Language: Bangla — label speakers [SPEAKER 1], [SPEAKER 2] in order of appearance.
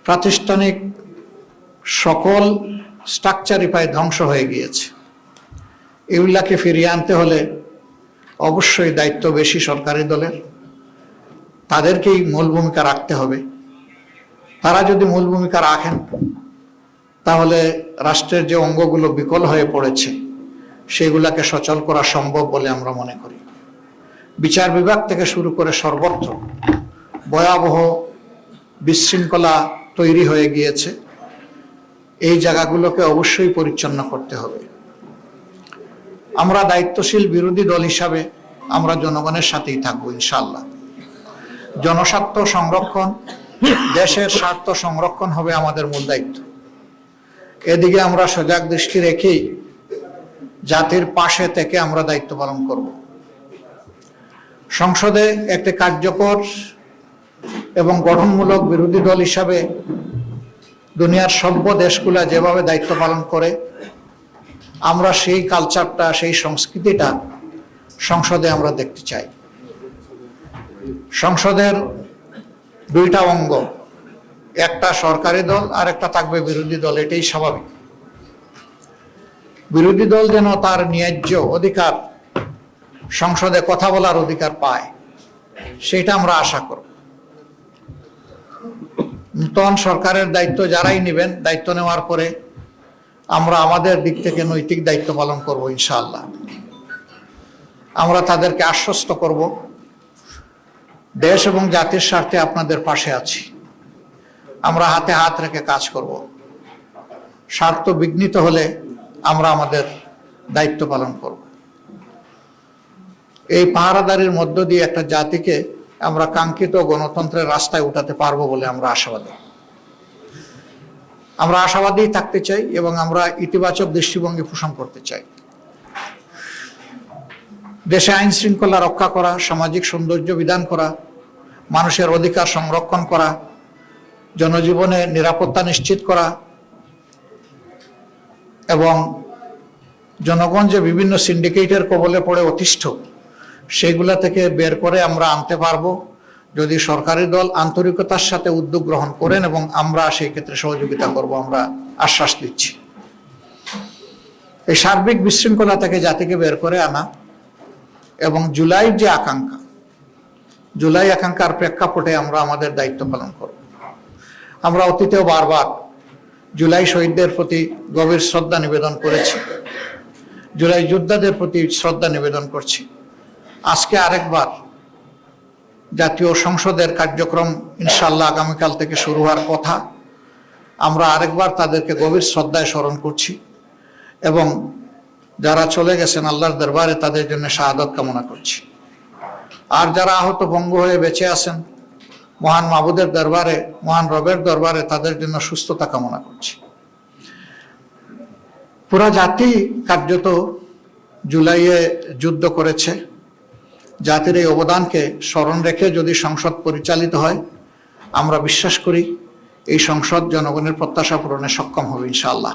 [SPEAKER 1] প্রাতিষ্ঠানিক সকল স্ট্রাকচারই প্রায় ধ্বংস হয়ে গিয়েছে। এগুলাকে ফিরিয়ে আনতে হলে অবশ্যই দায়িত্ব বেশি সরকারি দলের, তাদেরকেই মূল ভূমিকা রাখতে হবে। তারা যদি মূল ভূমিকা রাখেন তাহলে রাষ্ট্রের যে অঙ্গগুলো বিকল হয়ে পড়েছে সেগুলাকে সচল করা সম্ভব বলে আমরা মনে করি। বিচার বিভাগ থেকে শুরু করে সর্বত্র ভয়াবহ বিশৃঙ্খলা তৈরি হয়ে গিয়েছে। এই জায়গাগুলোকে অবশ্যই পরিচ্ছন্ন করতে হবে। আমরা দায়িত্বশীল বিরোধী দল হিসাবে আমরা জনগণের সাথেই থাকবো ইনশাআল্লাহ। জনস্বার্থ সংরক্ষণ, দেশের স্বার্থ সংরক্ষণ হবে আমাদের মূল দায়িত্ব। এদিকে আমরা সজাগ দৃষ্টি রেখেই জাতির পাশে থেকে আমরা দায়িত্ব পালন করব। সংসদে একটি কার্যকর এবং গঠনমূলক বিরোধী দল হিসাবে দুনিয়ার সভ্য দেশগুলা যেভাবে দায়িত্ব পালন করে আমরা সেই কালচারটা, সেই সংস্কৃতিটা সংসদে আমরা দেখতে চাই। সংসদের দুইটা অঙ্গ, একটা সরকারি দল আর একটা থাকবে বিরোধী দল, এটাই স্বাভাবিক। বিরোধী দল যেন তার ন্যায্য অধিকার, সংসদে কথা বলার অধিকার পায়, সেটা আমরা আশা করব। নতুন সরকারের দায়িত্ব যারাই নেবেন, দায়িত্ব নেওয়ার পরে আমরা আমাদের দিক থেকে নৈতিক দায়িত্ব পালন করব ইনশাআল্লাহ। আমরা তাদেরকে আশ্বস্ত করব, দেশ এবং জাতির স্বার্থে আপনাদের পাশে আছি। আমরা হাতে হাত রেখে কাজ করব। স্বার্থ বিঘ্নিত হলে আমরা আমাদের দায়িত্ব পালন করব। এই পাহারাদারির মধ্য দিয়ে একটা জাতিকে আমরা কাঙ্ক্ষিত গণতন্ত্রের রাস্তায় উঠাতে পারবো বলে আমরা আশাবাদী। আমরা আশাবাদী থাকতে চাই এবং আমরা ইতিবাচক দৃষ্টিভঙ্গি পোষণ করতে চাই। দেশে আইন শৃঙ্খলা রক্ষা করা, সামাজিক সৌন্দর্য বিধান করা, মানুষের অধিকার সংরক্ষণ করা, জনজীবনে নিরাপত্তা নিশ্চিত করা এবং জনগণ যে বিভিন্ন সিন্ডিকেটের কবলে পড়ে অতিষ্ঠ, সেগুলা থেকে বের করে আমরা আনতে পারবো যদি সরকারি দল আন্তরিকতার সাথে উদ্যোগ গ্রহণ করেন, এবং আমরা সেই ক্ষেত্রে সহযোগিতা করব, আমরা আশ্বাস দিচ্ছি। এই সার্বিক বিশৃঙ্খলা থেকে জাতিকে বের করে আনা এবং জুলাইয়ের যে আকাঙ্ক্ষা, জুলাই আকাঙ্ক্ষার প্রেক্ষাপটে আমরা আমাদের দায়িত্ব পালন করব। আমরা অতীতেও বারবার জুলাই শহীদদের প্রতি গভীর শ্রদ্ধা নিবেদন করেছি, জুলাই যোদ্ধাদের প্রতি শ্রদ্ধা নিবেদন করছি। আজকে আরেকবার জাতীয় সংসদের কার্যক্রম ইনশাআল্লাহ আগামীকাল থেকে শুরু হওয়ার কথা, আমরা আরেকবার তাদেরকে গভীর শ্রদ্ধায় স্মরণ করছি এবং যারা চলে গেছেন আল্লাহর দরবারে তাদের জন্য শাহাদাত কামনা করছি। আর যারা আহত ভঙ্গ হয়ে বেঁচে আছেন মহান মাবুদের দরবারে, মহান রবের দরবারে তাদের জন্য সুস্থতা কামনা করছি। পুরা জাতি কার্যত জুলাইয়ে যুদ্ধ করেছে। জাতির এই অবদানকে স্মরণ রেখে যদি সংসদ পরিচালিত হয়, আমরা বিশ্বাস করি এই সংসদ জনগণের প্রত্যাশা পূরণে সক্ষম হবে ইনশাআল্লাহ।